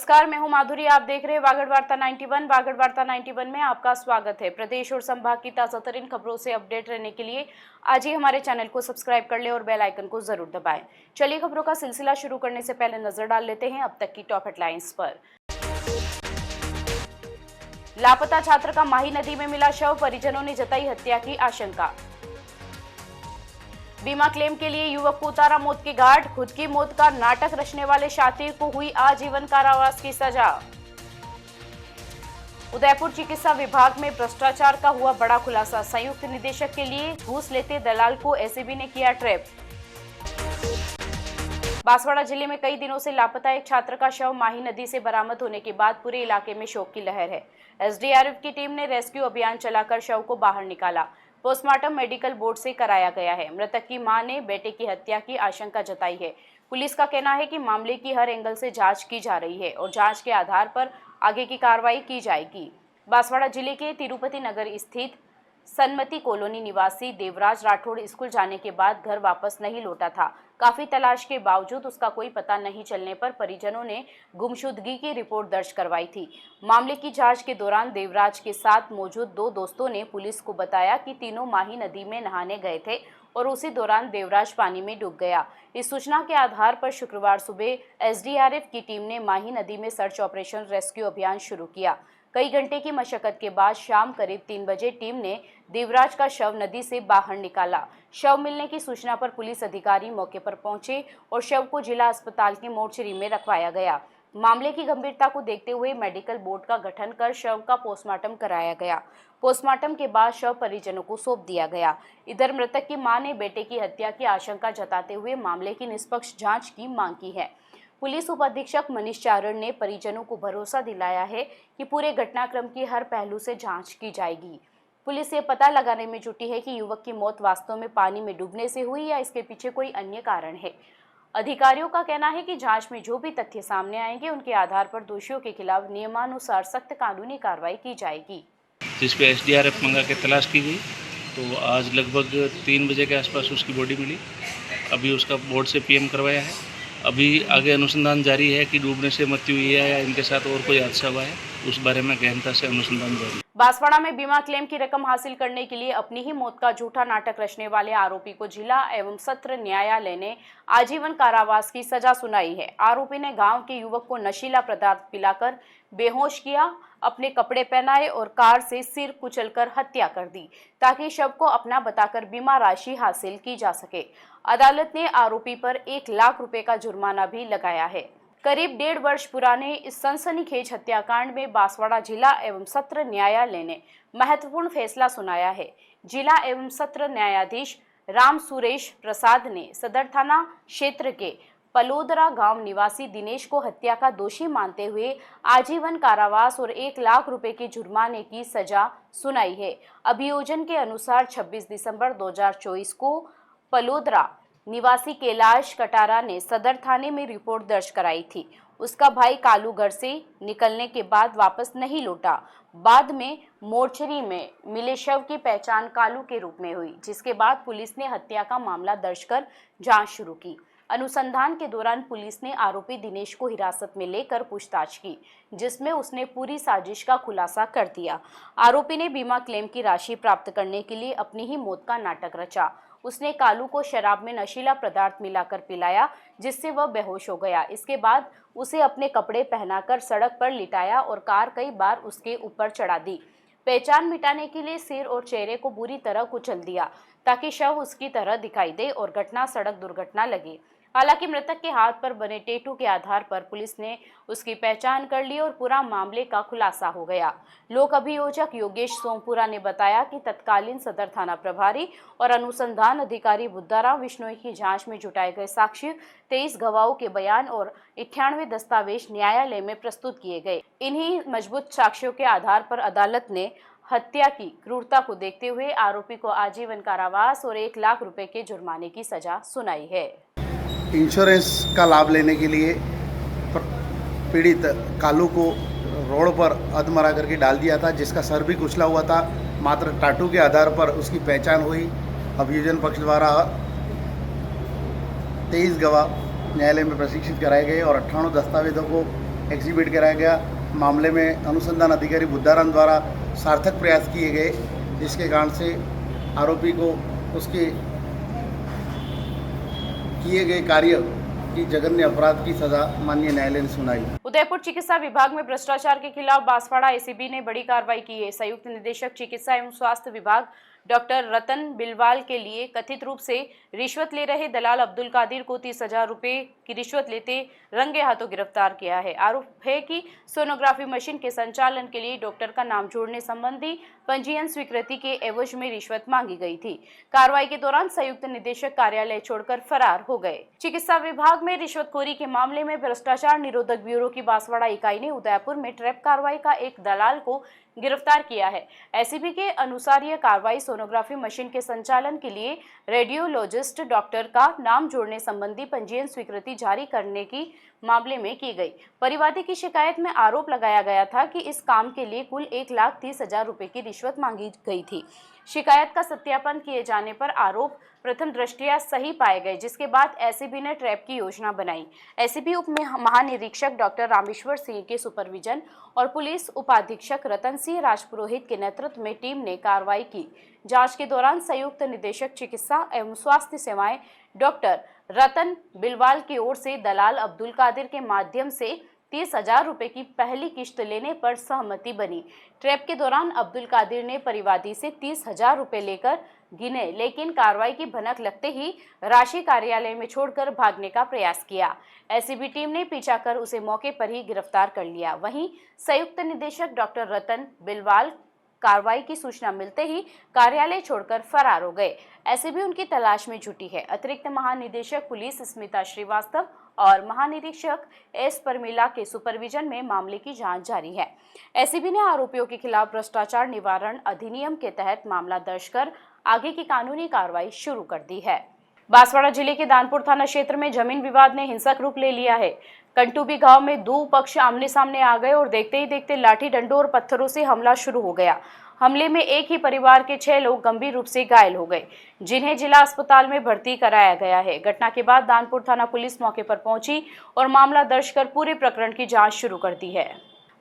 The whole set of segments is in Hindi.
नमस्कार, मैं हूं माधुरी। आप देख रहे हैं वागड़ वार्ता 91। वागड़ वार्ता 91 में आपका स्वागत है। प्रदेश और संभाग की ताजा तरीन खबरों से अपडेट रहने के लिए आज ही हमारे चैनल को सब्सक्राइब कर ले और बेल आइकन को जरूर दबाएं। चलिए खबरों का सिलसिला शुरू करने से पहले नजर डाल लेते हैं अब तक की टॉप हेडलाइंस पर। लापता छात्र का माही नदी में मिला शव, परिजनों ने जताई हत्या की आशंका। बीमा क्लेम के लिए युवक को उतारा मौत के घाट, खुद की मौत का नाटक रचने वाले शातिर को हुई आजीवन कारावास की सजा। उदयपुर चिकित्सा विभाग में भ्रष्टाचार का हुआ बड़ा खुलासा, संयुक्त निदेशक के लिए घूस लेते दलाल को एसीबी ने किया ट्रैप। बांसवाड़ा जिले में कई दिनों से लापता एक छात्र का शव माही नदी से बरामद होने के बाद पूरे इलाके में शोक की लहर है। एसडीआरएफ की टीम ने रेस्क्यू अभियान चलाकर शव को बाहर निकाला। पोस्टमार्टम मेडिकल बोर्ड से कराया गया है। मृतक की मां ने बेटे की हत्या की आशंका जताई है। पुलिस का कहना है कि मामले की हर एंगल से जांच की जा रही है और जांच के आधार पर आगे की कार्रवाई की जाएगी। बांसवाड़ा जिले के तिरुपति नगर स्थित सन्मति कॉलोनी निवासी देवराज राठौड़ स्कूल जाने के बाद घर वापस नहीं लौटा था। काफी तलाश के बावजूद उसका कोई पता नहीं चलने पर परिजनों ने गुमशुदगी की रिपोर्ट दर्ज करवाई थी। मामले की जांच के दौरान देवराज के साथ मौजूद दो दोस्तों ने पुलिस को बताया कि तीनों माही नदी में नहाने गए थे और उसी दौरान देवराज पानी में डूब गया। इस सूचना के आधार पर शुक्रवार सुबह एसडीआरएफ की टीम ने माही नदी में सर्च ऑपरेशन रेस्क्यू अभियान शुरू किया। कई घंटे की मशक्कत के बाद शाम करीब 3 बजे टीम ने देवराज का शव नदी से बाहर निकाला। शव मिलने की सूचना पर पुलिस अधिकारी मौके पर पहुंचे और शव को जिला अस्पताल की मोर्चरी में रखवाया गया। मामले की गंभीरता को देखते हुए मेडिकल बोर्ड का गठन कर शव का पोस्टमार्टम कराया गया। पोस्टमार्टम के बाद शव परिजनों को सौंप दिया गया। इधर मृतक की मां ने बेटे की हत्या की आशंका जताते हुए मामले की निष्पक्ष जांच की मांग की है। पुलिस उप अधीक्षक मनीष चारण ने परिजनों को भरोसा दिलाया है कि पूरे घटनाक्रम की हर पहलू से जांच की जाएगी। पुलिस ये पता लगाने में जुटी है कि युवक की मौत वास्तव में पानी में डूबने से हुई या इसके पीछे कोई अन्य कारण है। अधिकारियों का कहना है कि जांच में जो भी तथ्य सामने आएंगे उनके आधार पर दोषियों के खिलाफ नियमानुसार सख्त कानूनी कार्रवाई की जाएगी। जिस पे एसडीआरएफ मंगा के तलाश की गई तो आज लगभग 3 बजे के आसपास उसकी बॉडी मिली। अभी उसका बोर्ड से पीएम करवाया है। अभी आगे अनुसंधान जारी है कि डूबने से मृत्यु हुई है या इनके साथ और कोई हादसा हुआ है, उस बारे में गहनता से अनुसंधान जारी है। बांसवाड़ा में बीमा क्लेम की रकम हासिल करने के लिए अपनी ही मौत का झूठा नाटक रचने वाले आरोपी को जिला एवं सत्र न्यायालय ने आजीवन कारावास की सजा सुनाई है। आरोपी ने गांव के युवक को नशीला पदार्थ पिलाकर बेहोश किया, अपने कपड़े पहनाए और कार से सिर कुचलकर हत्या कर दी ताकि शव को अपना बताकर बीमा राशि हासिल की जा सके। अदालत ने आरोपी पर 1 लाख रुपए का जुर्माना भी लगाया है। करीब 1.5 वर्ष पुराने इस सनसनीखेज हत्याकांड में बांसवाड़ा जिला एवं सत्र न्यायालय ने महत्वपूर्ण फैसला सुनाया है। जिला एवं सत्र न्यायाधीश राम सुरेश प्रसाद ने सदर थाना क्षेत्र के पलोदरा गांव निवासी दिनेश को हत्या का दोषी मानते हुए आजीवन कारावास और 1 लाख रुपए के जुर्माने की सजा सुनाई है। अभियोजन के अनुसार 26 दिसंबर 2024 को पलोदरा निवासी कैलाश कटारा ने सदर थाने में रिपोर्ट दर्ज कराई थी। उसका भाई कालू घर से निकलने के बाद वापस नहीं लौटा। बाद में मोर्चरी में मिले शव की पहचान कालू के रूप में हुई, जिसके बाद पुलिस ने हत्या का मामला दर्ज कर जांच शुरू की। अनुसंधान के दौरान पुलिस ने आरोपी दिनेश को हिरासत में लेकर पूछताछ की, जिसमें उसने पूरी साजिश का खुलासा कर दिया। आरोपी ने बीमा क्लेम की राशि प्राप्त करने के लिए अपनी ही मौत का नाटक रचा। उसने कालू को शराब में नशीला पदार्थ मिलाकर पिलाया, जिससे वह बेहोश हो गया। इसके बाद उसे अपने कपड़े पहनाकर सड़क पर लिटाया और कार कई बार उसके ऊपर चढ़ा दी। पहचान मिटाने के लिए सिर और चेहरे को बुरी तरह कुचल दिया ताकि शव उसकी तरह दिखाई दे और घटना सड़क दुर्घटना लगे। हालांकि मृतक के हाथ पर बने टैटू के आधार पर पुलिस ने उसकी पहचान कर ली और पूरा मामले का खुलासा हो गया। लोक अभियोजक योगेश सोमपुरा ने बताया कि तत्कालीन सदर थाना प्रभारी और अनुसंधान अधिकारी बुद्धाराम विश्नोई की जांच में जुटाए गए साक्ष्य, 23 गवाहों के बयान और 98 दस्तावेज न्यायालय में प्रस्तुत किए गए। इन्हीं मजबूत साक्ष्यों के आधार पर अदालत ने हत्या की क्रूरता को देखते हुए आरोपी को आजीवन कारावास और 1 लाख रुपए के जुर्माने की सजा सुनाई है। इंश्योरेंस का लाभ लेने के लिए पीड़ित कालू को रोड पर अधमरा करके डाल दिया था, जिसका सर भी कुचला हुआ था। मात्र टाटू के आधार पर उसकी पहचान हुई। अभियोजन पक्ष द्वारा 23 गवाह न्यायालय में प्रशिक्षित कराए गए और 98 दस्तावेजों को एग्जीबिट कराया गया। मामले में अनुसंधान अधिकारी बुद्धाराम द्वारा सार्थक प्रयास किए गए, जिसके कारण से आरोपी को उसके किए गए कार्य की जघन्य अपराध की सजा माननीय न्यायालय ने सुनाई। उदयपुर चिकित्सा विभाग में भ्रष्टाचार के खिलाफ बांसवाड़ा एसीबी ने बड़ी कार्रवाई की है। संयुक्त निदेशक चिकित्सा एवं स्वास्थ्य विभाग डॉक्टर रतन बिलवाल के लिए कथित रूप से रिश्वत ले रहे दलाल अब्दुल कादिर को 30,000 रुपए की रिश्वत लेते रंगे हाथों गिरफ्तार किया है। आरोप है कि सोनोग्राफी मशीन के संचालन के लिए डॉक्टर का नाम जोड़ने संबंधी पंजीयन स्वीकृति के एवज में रिश्वत मांगी गई थी। कार्रवाई के दौरान संयुक्त निदेशक कार्यालय छोड़कर फरार हो गए। चिकित्सा विभाग में रिश्वतखोरी के मामले में भ्रष्टाचार निरोधक ब्यूरो की बांसवाड़ा इकाई ने उदयपुर में ट्रैप कार्रवाई का एक दलाल को गिरफ्तार किया है। एसीबी के अनुसार यह कार्रवाई सोनोग्राफी मशीन के संचालन के लिए रेडियोलॉजिस्ट डॉक्टर का नाम जोड़ने संबंधी पंजीयन स्वीकृति जारी करने की मामले में की गई। परिवादी की शिकायत में आरोप लगाया गया था कि इस काम के लिए कुल 1,30,000 रुपए की रिश्वत मांगी गई थी। शिकायत का सत्यापन किए जाने पर आरोप प्रथम दृष्टया सही पाए गए, जिसके बाद एसीबी ने ट्रैप की योजना बनाई। एसीबी उप महानिरीक्षक डॉक्टर रामेश्वर सिंह के सुपरविजन और पुलिस उपाधीक्षक रतन सिंह राजपुरोहित के नेतृत्व में टीम ने कार्रवाई की। जांच के दौरान संयुक्त निदेशक चिकित्सा एवं स्वास्थ्य सेवाएं डॉक्टर रतन बिलवाल की ओर से दलाल अब्दुल कादिर के माध्यम से 30,000 रुपए की पहली किश्त लेने पर सहमति बनी। ट्रैप के दौरान अब्दुल कादिर ने परिवादी से 30,000 रुपए लेकर गिने, लेकिन कार्रवाई की भनक लगते ही राशि कार्यालय में छोड़कर भागने का प्रयास किया। एसीबी टीम ने पीछा कर उसे मौके पर ही गिरफ्तार कर लिया। वहीं संयुक्त निदेशक डॉक्टर रतन बिलवाल कार्रवाई की सूचना मिलते ही कार्यालय छोड़कर फरार हो गए। एसीबी उनकी तलाश में जुटी है। अतिरिक्त महानिदेशक पुलिस स्मिता श्रीवास्तव और महानिरीक्षक एस परमिला के सुपरविजन में मामले की जांच जारी है। एसीबी ने आरोपियों के खिलाफ भ्रष्टाचार निवारण अधिनियम के तहत मामला दर्ज कर आगे की कानूनी कार्रवाई शुरू कर दी है। बांसवाड़ा जिले के दानपुर थाना क्षेत्र में जमीन विवाद ने हिंसक रूप ले लिया है। कंटूबी गांव में दो पक्ष आमने सामने आ गए और देखते ही देखते लाठी डंडों और पत्थरों से हमला शुरू हो गया। हमले में एक ही परिवार के 6 लोग गंभीर रूप से घायल हो गए, जिन्हें जिला अस्पताल में भर्ती कराया गया है। घटना के बाद दानपुर थाना पुलिस मौके पर पहुंची और मामला दर्ज कर पूरे प्रकरण की जांच शुरू कर दी है।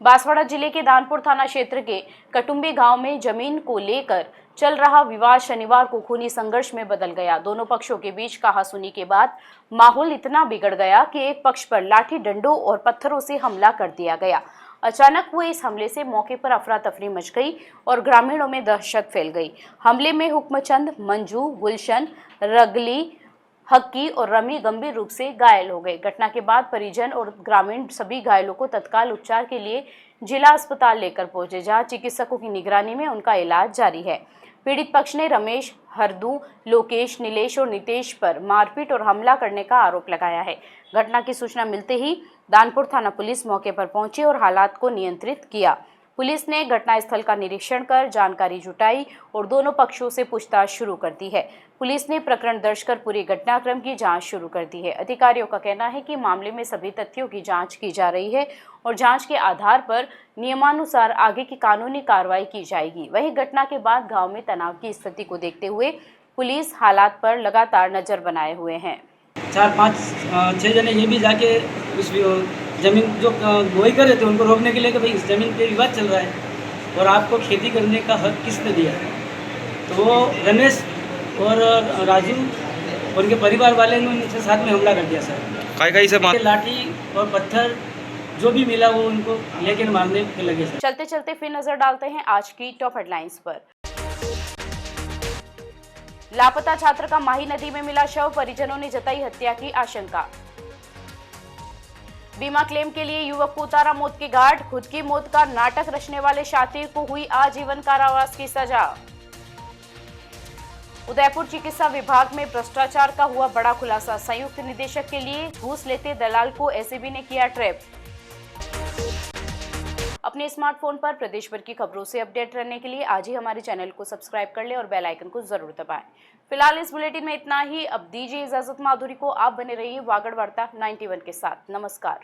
बांसवाड़ा जिले के दानपुर थाना क्षेत्र के कटुम्बी गांव में जमीन को लेकर चल रहा विवाद शनिवार को खूनी संघर्ष में बदल गया। दोनों पक्षों के बीच कहासुनी के बाद माहौल इतना बिगड़ गया कि एक पक्ष पर लाठी डंडों और पत्थरों से हमला कर दिया गया। अचानक हुए इस हमले से मौके पर अफरा तफरी मच गई और ग्रामीणों में दहशत फैल गई। हमले में हुक्मचंद, मंजू, गुलशन, रगली, हक्की और रमी गंभीर रूप से घायल हो गए। घटना के बाद परिजन और ग्रामीण सभी घायलों को तत्काल उपचार के लिए जिला अस्पताल लेकर पहुंचे, जहां चिकित्सकों की निगरानी में उनका इलाज जारी है। पीड़ित पक्ष ने रमेश, हरदू, लोकेश, नीलेश और नितेश पर मारपीट और हमला करने का आरोप लगाया है। घटना की सूचना मिलते ही दानपुर थाना पुलिस मौके पर पहुंची और हालात को नियंत्रित किया। पुलिस ने घटनास्थल का निरीक्षण कर जानकारी जुटाई और दोनों पक्षों से पूछताछ शुरू कर दी है। पुलिस ने प्रकरण दर्ज कर पूरे घटनाक्रम की जांच शुरू कर दी है। अधिकारियों का कहना है कि मामले में सभी तथ्यों की जांच की जा रही है और जांच के आधार पर नियमानुसार आगे की कानूनी कार्रवाई की जाएगी। वहीं घटना के बाद गांव में तनाव की स्थिति को देखते हुए पुलिस हालात पर लगातार नजर बनाए हुए हैं। 4-5-6 जने ये भी जाके उस ज़मीन जो गोई कर रहे थे उनको रोकने के लिए कि भाई इस ज़मीन पे विवाद चल रहा है और आपको खेती करने का हक किसने दिया। तो वो रमेश और राजू और उनके परिवार वाले ने उनसे साथ में हमला कर दिया सर। कई से लाठी और पत्थर जो भी मिला वो उनको लेकर मारने पे लगे सर। चलते चलते फिर नजर डालते हैं आज की टॉप हेडलाइंस पर। लापता छात्र का माही नदी में मिला शव, परिजनों ने जताई हत्या की आशंका। बीमा क्लेम के लिए युवक को उतारा मौत के घाट, खुद की मौत का नाटक रचने वाले शातिर को हुई आजीवन कारावास की सजा। उदयपुर चिकित्सा विभाग में भ्रष्टाचार का हुआ बड़ा खुलासा, संयुक्त निदेशक के लिए घूस लेते दलाल को एसीबी ने किया ट्रैप। अपने स्मार्टफोन पर प्रदेश भर की खबरों से अपडेट रहने के लिए आज ही हमारे चैनल को सब्सक्राइब कर लें और बेल आइकन को जरूर दबाएं। फिलहाल इस बुलेटिन में इतना ही। अब दीजिए इजाजत माधुरी को। आप बने रहिए वागड़ वार्ता 91 के साथ। नमस्कार।